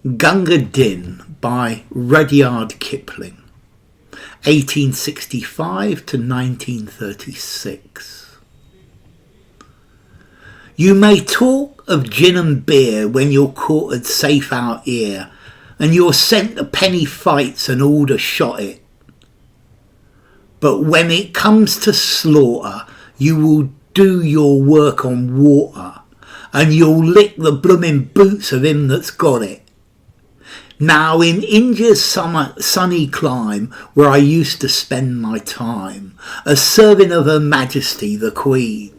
Gunga Din by Rudyard Kipling, 1865 to 1936. You may talk of gin and beer when you're quartered safe out here, and you're sent to penny fights and Aldershot it. But when it comes to slaughter, you will do your work on water, and you'll lick the bloomin' boots of him that's got it. Now in Injia's sunny clime, where I used to spend my time, A-servin of Her Majesty the Queen,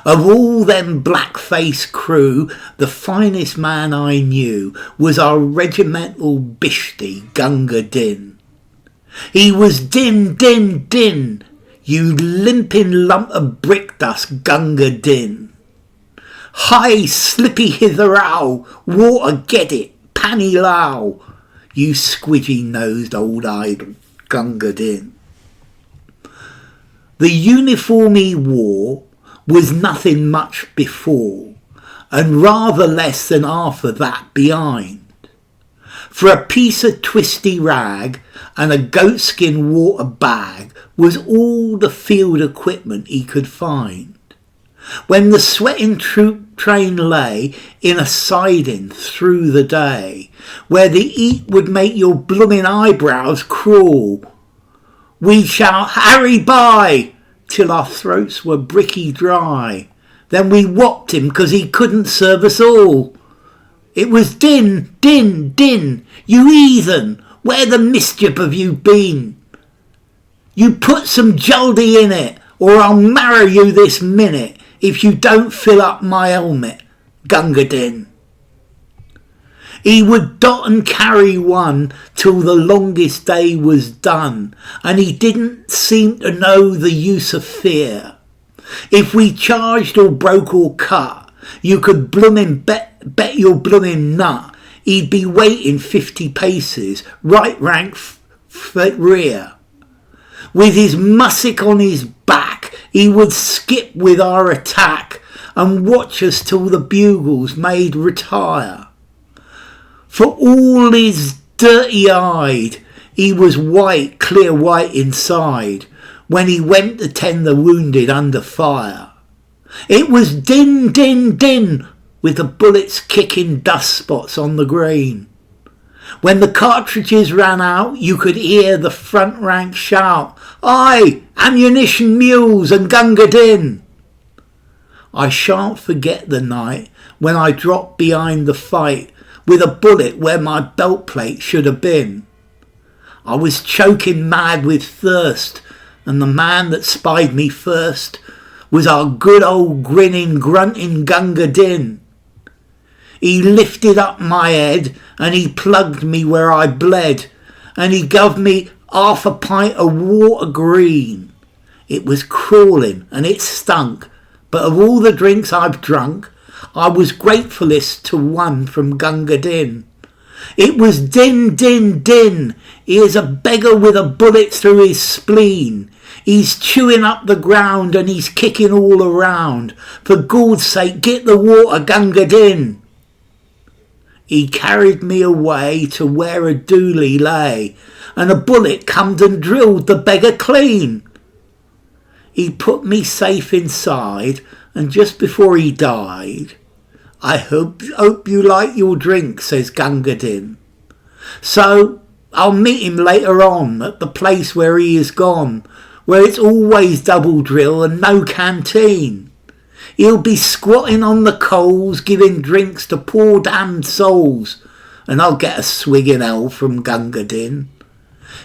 of all them blackfaced crew, the finest man I knew was our regimental bhisti, Gunga Din. He was din, din, din, you limpin' lump of brick dust, Gunga Din. Hi, Slippy, hitherao, water, get it, Panee, you squidgy-nosed old idol, Gunga Din. The uniform he wore was nothing much before, and rather less than half of that behind. For a piece of twisty rag and a goatskin water bag was all the field equipment he could find. When the sweating troop train lay in a siding through the day, where the heat would make your bloomin' eyebrows crawl, we'd shout, "Harry by!" till our throats were bricky dry. Then we whopped him 'cause he couldn't serve us all. It was din, din, din, you heathen, where the mischief have you been? You put some juldy in it, or I'll marrow you this minute if you don't fill up my helmet, Gunga Din. He would dot and carry one till the longest day was done, and he didn't seem to know the use of fear. If we charged or broke or cut, you could bloomin' bet your bloomin' nut he'd be waiting 50 paces, right rank rear. With his mussick on his back, he would skip with our attack and watch us till the bugles made retire. For all his dirty-eyed, he was white, clear white inside, when he went to tend the wounded under fire. It was din, din, din, with the bullets kicking dust spots on the green. When the cartridges ran out, you could hear the front rank shout, "Aye, ammunition mules and Gunga Din." I shan't forget the night when I dropped behind the fight with a bullet where my belt plate should have been. I was choking mad with thirst, and the man that spied me first was our good old grinning, grunting Gunga Din. He lifted up my head and he plugged me where I bled, and he gave me half a pint of water green. It was crawling and it stunk, but of all the drinks I've drunk, I was gratefulest to one from Gunga Din. It was din, din, din. He is a beggar with a bullet through his spleen. He's chewing up the ground and he's kicking all around. For God's sake, get the water, Gunga Din. He carried me away to where a dooley lay, and a bullet comed and drilled the beggar clean. He put me safe inside, and just before he died, "I hope you like your drink," says Gunga Din. So I'll meet him later on at the place where he is gone, where it's always double drill and no canteen. He'll be squatting on the coals, giving drinks to poor damned souls, and I'll get a swig in hell from Gunga Din.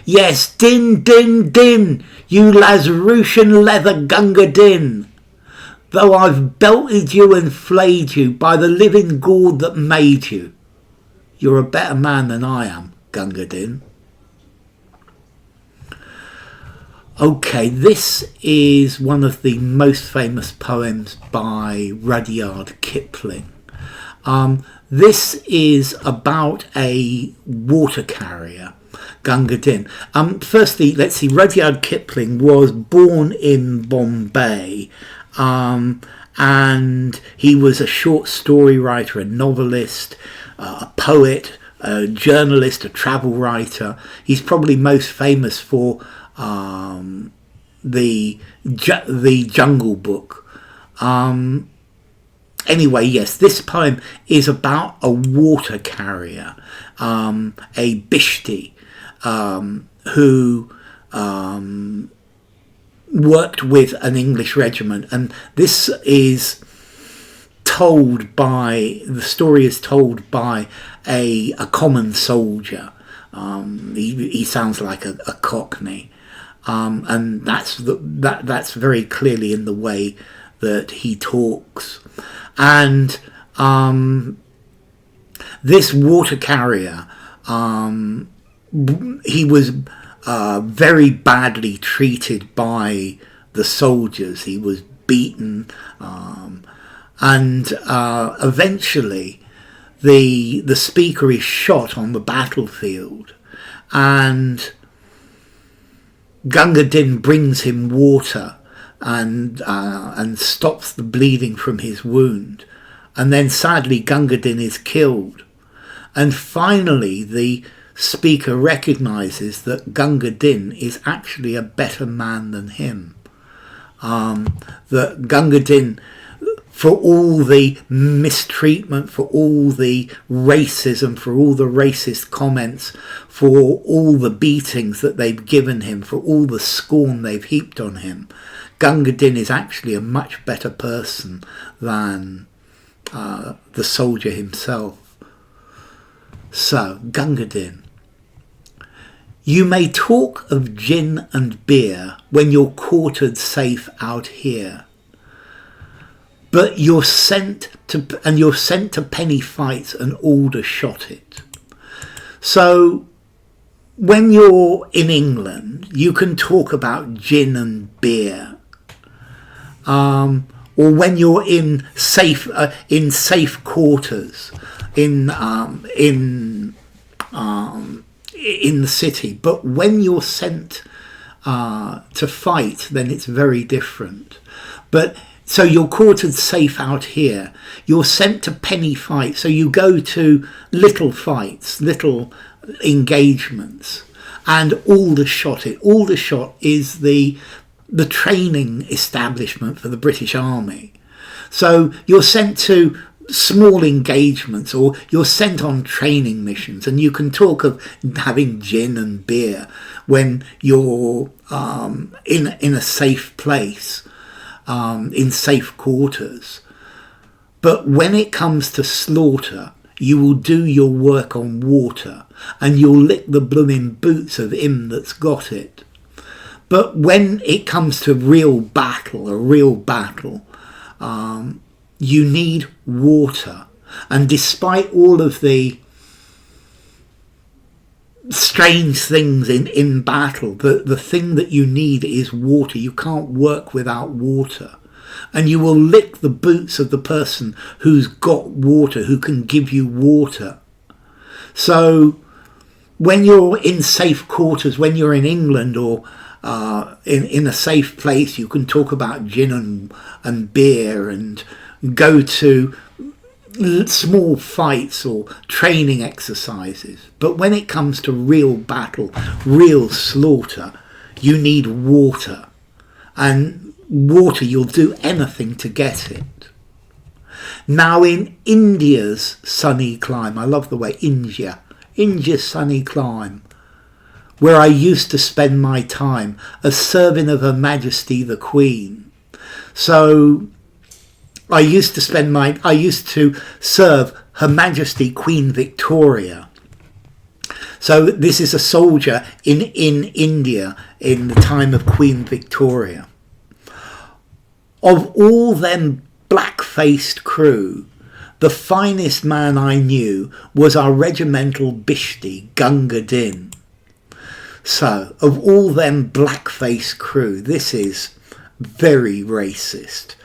Yes, din, din, din, you Lazarusian leather Gunga Din. Though I've belted you and flayed you by the living God that made you, you're a better man than I am, Gunga Din. Okay, this is one of the most famous poems by Rudyard Kipling. This is about a water carrier, Gunga Din. Firstly, let's see, Rudyard Kipling was born in Bombay, and he was a short story writer, a novelist, a poet, a journalist, a travel writer. He's probably most famous for the Jungle Book. Anyway, yes, this poem is about a water carrier, a bhisti, who worked with an English regiment, and this is the story is told by a common soldier. He sounds like a cockney, and that's very clearly in the way that he talks. And this water carrier, he was very badly treated by the soldiers. He was beaten, and eventually the speaker is shot on the battlefield, and Gunga Din brings him water and stops the bleeding from his wound, and then sadly Gunga Din is killed. And finally the speaker recognizes that Gunga Din is actually a better man than him. That Gunga Din, for all the mistreatment, for all the racism, for all the racist comments, for all the beatings that they've given him, for all the scorn they've heaped on him, Gunga Din is actually a much better person than the soldier himself. So, Gunga Din. You may talk of gin and beer when you're quartered safe out here, but you're sent to Panee fights and Aldershot it. So when you're in England, you can talk about gin and beer, or when you're in safe quarters in the city. But when you're sent to fight, then it's very different. But so you're quartered safe out here. You're sent to Panee fights. So you go to little fights, little engagements, and Aldershot it. Aldershot is the training establishment for the British Army. So you're sent to small engagements, or you're sent on training missions, and you can talk of having gin and beer when you're in a safe place, in safe quarters. But when it comes to slaughter, you will do your work on water, and you'll lick the bloomin' boots of him that's got it. But when it comes to a real battle, you need water. And despite all of the strange things in battle, the thing that you need is water. You can't work without water. And you will lick the boots of the person who's got water, who can give you water. So when you're in safe quarters, when you're in England or in a safe place, you can talk about gin and beer and go to small fights or training exercises. But when it comes to real battle, real slaughter, you need water. And water, you'll do anything to get it. Now in India's sunny clime, I love the way India's sunny clime, where I used to spend my time, A-servin of Her Majesty the Queen. So I used to serve Her Majesty Queen Victoria. So this is a soldier in India in the time of Queen Victoria. Of all them black-faced crew, the finest man I knew was our regimental bhisti, Gunga Din. So, of all them black-faced crew, this is very racist.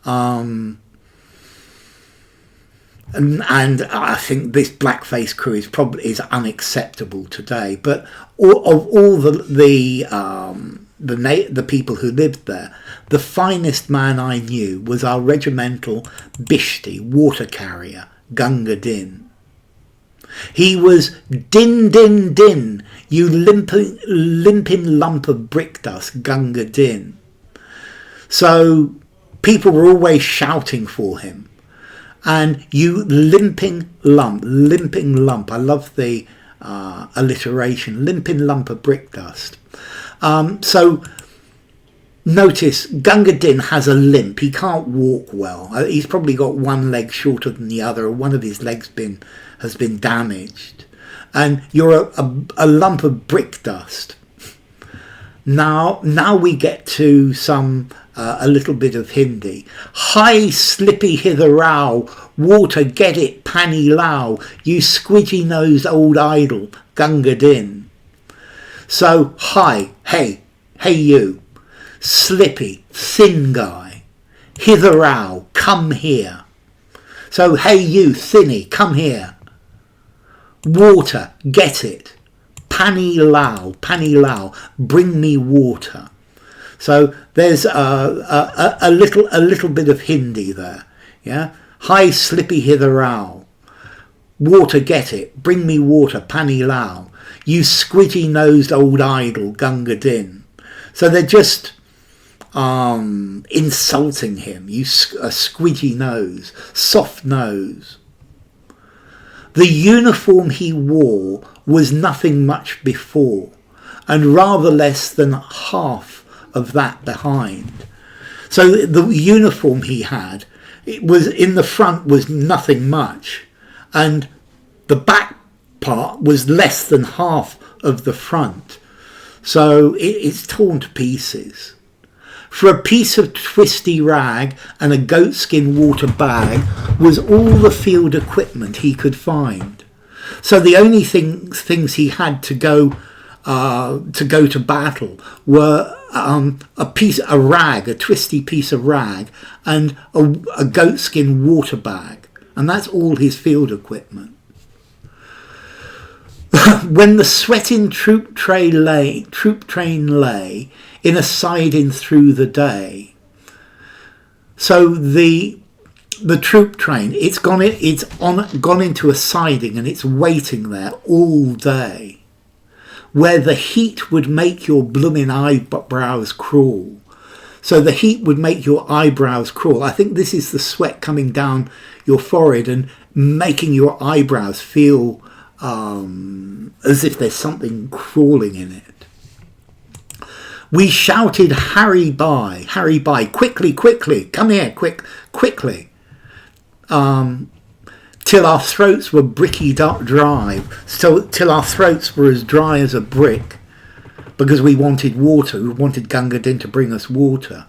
And I think this blackface crew is unacceptable today. But of all the people who lived there, the finest man I knew was our regimental bhisti, water carrier, Gunga Din. He was din, din, din, you limpin lump of brick dust, Gunga Din. So people were always shouting for him. And you limping lump. I love the alliteration, limping lump of brick dust. So notice Gunga Din has a limp. He can't walk well. He's probably got one leg shorter than the other, or one of his legs has been damaged. And you're a lump of brick dust. Now we get to some a little bit of Hindi. Hi, Slippy, hitherao, water, get it, Panee lao, you squidgy-nosed old idol, Gunga Din. So, hi, hey you, Slippy, thin guy, hitherao, come here. So, hey you, thinny, come here. Water, get it. Panee lao, bring me water. So there's a little bit of Hindi there. Yeah. Hi, Slippy, hitherao. Water, get it. Bring me water, Panee lao. You squidgy-nosed old idol, Gunga Din. So they're just insulting him. You a squidgy nose, soft nose. The uniform he wore was nothing much before, and rather less than half of that behind. So the uniform he had, it was in the front was nothing much, and the back part was less than half of the front. So it's torn to pieces. For a piece of twisty rag and a goatskin water bag was all the field equipment he could find. So the only things he had to go to battle were a twisty piece of rag, and a goatskin water bag, and that's all his field equipment. When the sweating troop train lay in a siding through the day. So the troop train, it's gone into a siding, and it's waiting there all day, where the heat would make your bloomin eyebrows crawl. So the heat would make your eyebrows crawl. I think this is the sweat coming down your forehead and making your eyebrows feel as if there's something crawling in it. We shouted, Harry by, quickly, come here, quickly. Till our throats were bricky dry, till our throats were as dry as a brick, because we wanted water, we wanted Gunga Din to bring us water.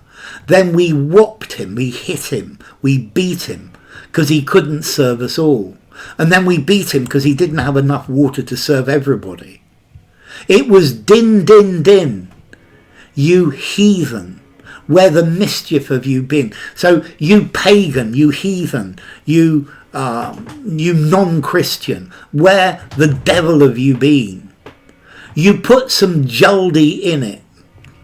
Then we whopped him, we hit him, we beat him, because he couldn't serve us all. And then we beat him because he didn't have enough water to serve everybody. It was din, din, din. You heathen, where the mischief have you been? So you pagan, you heathen, you non-Christian, where the devil have you been? You put some jaldi in it.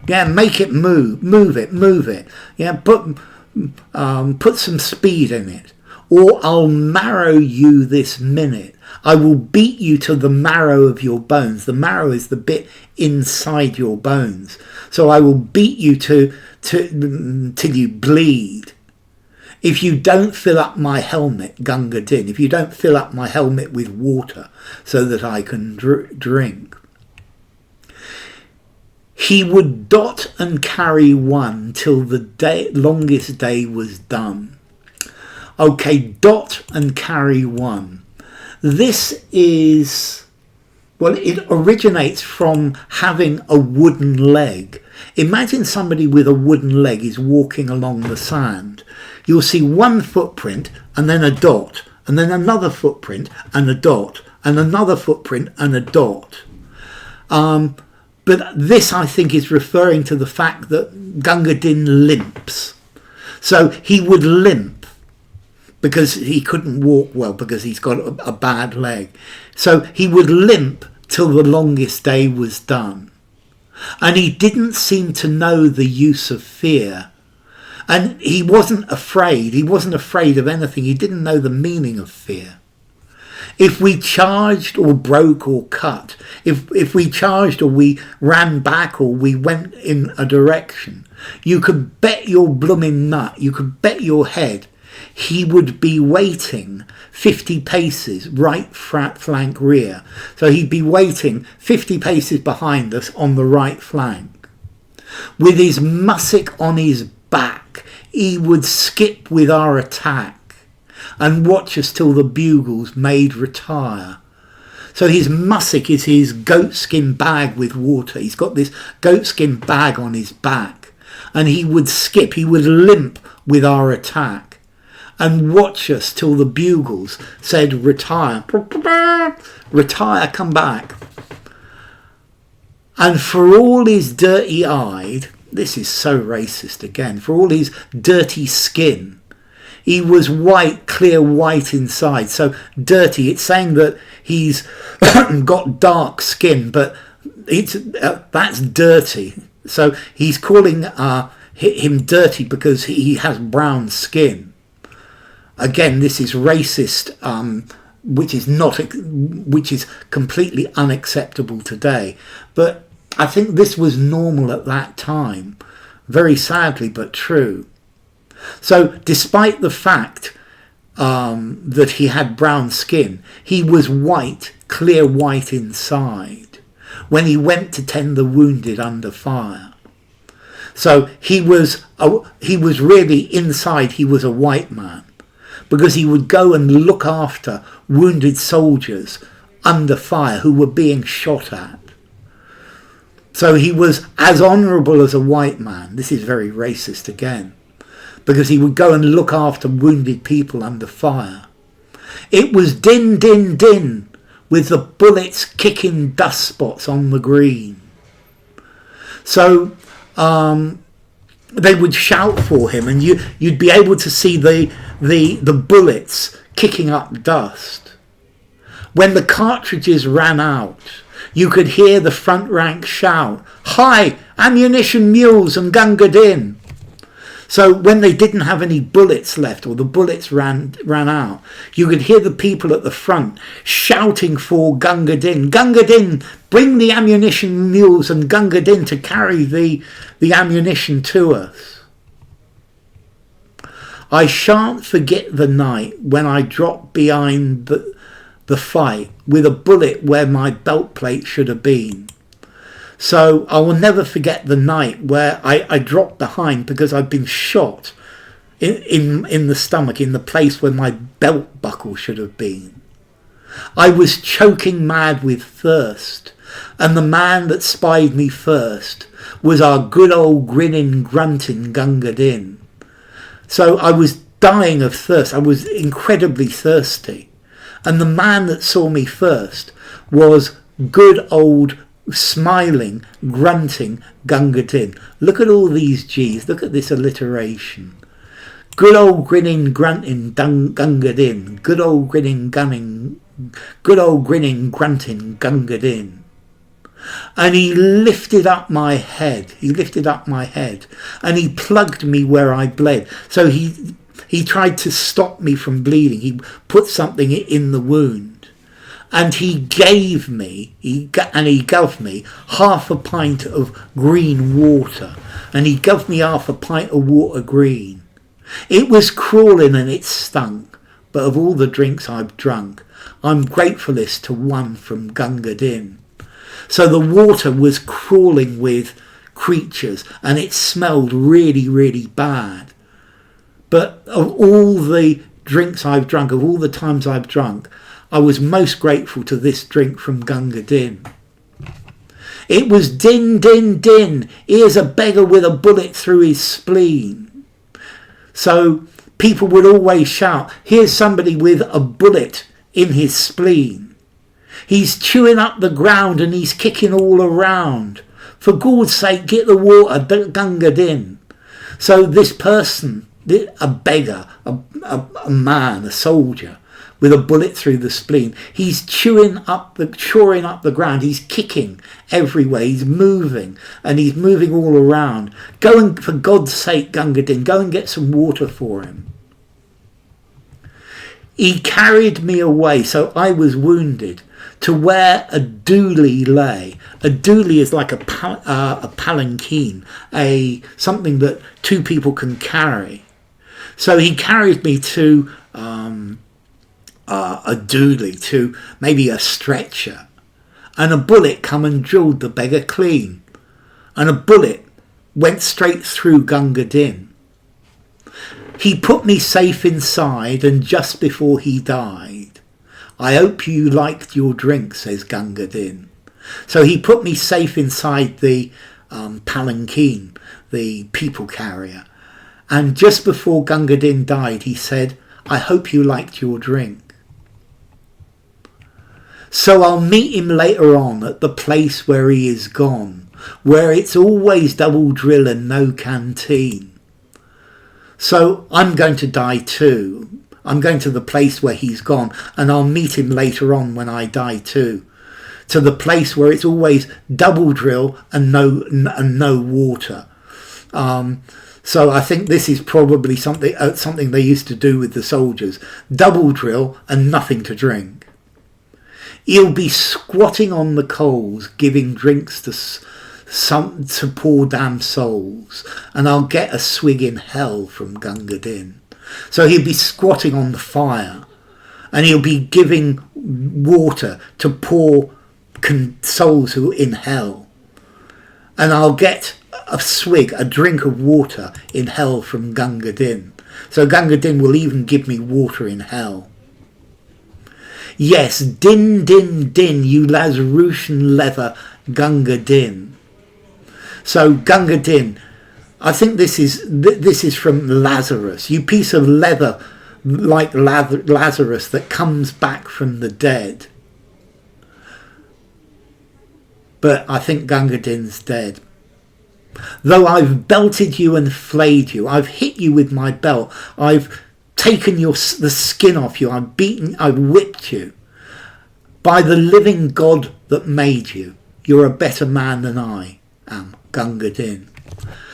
Yeah, make it move it. Yeah, put some speed in it. Or I'll marrow you this minute. I will beat you to the marrow of your bones. The marrow is the bit inside your bones. So I will beat you till you bleed. If you don't fill up my helmet, Gunga Din, if you don't fill up my helmet with water so that I can drink. He would dot and carry one till the longest day was done. Okay, dot and carry one. This is, well, it originates from having a wooden leg. Imagine somebody with a wooden leg is walking along the sand. You'll see one footprint and then a dot, and then another footprint and a dot, and another footprint and a dot. But this, I think, is referring to the fact that Gunga Din limps. So he would limp because he couldn't walk well, because he's got a bad leg. So he would limp till the longest day was done. And he didn't seem to know the use of fear. And he wasn't afraid. He wasn't afraid of anything. He didn't know the meaning of fear. If we charged or broke or cut, if we charged or we ran back or we went in a direction, you could bet your bloomin' nut, you could bet your head, he would be waiting 50 paces right flank rear. So he'd be waiting 50 paces behind us on the right flank. With his mussock on his back, he would skip with our attack and watch us till the bugles made retire. So his mussock is his goatskin bag with water. He's got this goatskin bag on his back, and he would skip, he would limp with our attack and watch us till the bugles said retire. Retire, come back. And for all his dirty-eyed, this is so racist again, for all his dirty skin, he was white, clear white inside. So dirty, it's saying that he's got dark skin, but it's that's dirty. So he's calling him dirty because he has brown skin. Again, this is racist, which is completely unacceptable today. But I think this was normal at that time, very sadly, but true. So despite the fact that he had brown skin, he was white, clear white inside when he went to tend the wounded under fire. So he was really inside, he was a white man, because he would go and look after wounded soldiers under fire who were being shot at. So he was as honourable as a white man. This is very racist again, because he would go and look after wounded people under fire. It was din, din, din, with the bullets kicking dust spots on the green. So they would shout for him, and you'd be able to see the bullets kicking up dust. When the cartridges ran out, you could hear the front rank shout, "Hi, ammunition mules and Gunga Din." So when they didn't have any bullets left, or the bullets ran out, you could hear the people at the front shouting for Gunga Din. "Gunga Din, bring the ammunition mules and Gunga Din to carry the ammunition to us." I shan't forget the night when I dropped behind the fight with a bullet where my belt plate should have been. So I will never forget the night where I dropped behind because I'd been shot in the stomach, in the place where my belt buckle should have been. I was choking mad with thirst, and the man that spied me first was our good old grinning, grunting Gunga Din. So I was dying of thirst. I was incredibly thirsty. And the man that saw me first was good old smiling, grunting Gunga Din. Look at all these G's. Look at this alliteration. Good old grinning, grunting Gunga Din. Good old grinning, grunting Gunga Din. And he lifted up my head. And he plugged me where I bled. So he tried to stop me from bleeding. He put something in the wound. And he gave me half a pint of green water. And he gave me half a pint of water green. It was crawling and it stunk. But of all the drinks I've drunk, I'm gratefulest to one from Gunga Din. So the water was crawling with creatures and it smelled really, really bad. But of all the drinks I've drunk, of all the times I've drunk, I was most grateful to this drink from Gunga Din. It was din, din, din. Here's a beggar with a bullet through his spleen. So people would always shout, here's somebody with a bullet in his spleen. He's chewing up the ground and he's kicking all around. For God's sake, get the water, Gunga Din. So this person, a beggar, a man, a soldier, with a bullet through the spleen, he's chawing up the ground, he's kicking everywhere, he's moving, and he's moving all around. Go and, for God's sake, Gunga Din, go and get some water for him. He carried me away, so I was wounded, to where a dooli lay. A dooli is like a palanquin, something that two people can carry. So he carried me to a dooli, to maybe a stretcher, and a bullet come and drilled the beggar clean, and a bullet went straight through Gunga Din. He put me safe inside, and just before he died, "I hope you liked your drink," says Gunga Din. So he put me safe inside the palanquin, the people carrier. And just before Gunga Din died, he said, "I hope you liked your drink." So I'll meet him later on at the place where he is gone, where it's always double drill and no canteen. So I'm going to die too. I'm going to the place where he's gone, and I'll meet him later on when I die too. To the place where it's always double drill and no water. So I think this is probably something they used to do with the soldiers. Double drill and nothing to drink. He'll be squatting on the coals, giving drinks to poor damn souls, and I'll get a swig in hell from Gunga Din. So he'll be squatting on the fire, and he'll be giving water to poor souls who are in hell, and I'll get a drink of water in hell from Gunga Din. So Gunga Din will even give me water in hell. Yes, din, din, din, you Lazarusian leather Gunga Din. So Gunga Din, I think this is from Lazarus. You piece of leather like Lazarus that comes back from the dead. But I think Gunga Din's dead. Though I've belted you and flayed you, I've hit you with my belt, I've taken the skin off you, I've whipped you. By the living God that made you, you're a better man than I am, Gunga Din.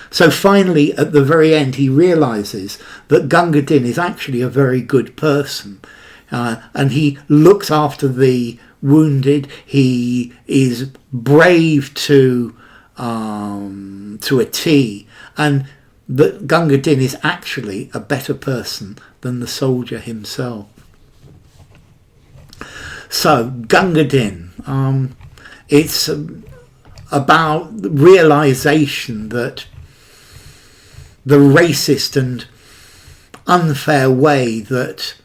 So finally, at the very end, he realises that Gunga Din is actually a very good person. And he looks after the wounded. He is brave to a T. And that Gunga Din is actually a better person than the soldier himself. So, Gunga Din. It's about the realisation that the racist and unfair way that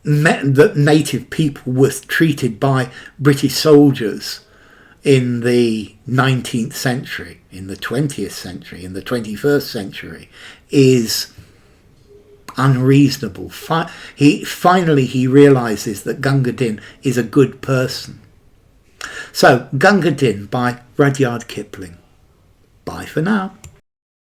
native people were treated by British soldiers in the 19th century, in the 20th century, in the 21st century is unreasonable. Finally he realises that Gunga Din is a good person. So, Gunga Din by Rudyard Kipling. Bye for now.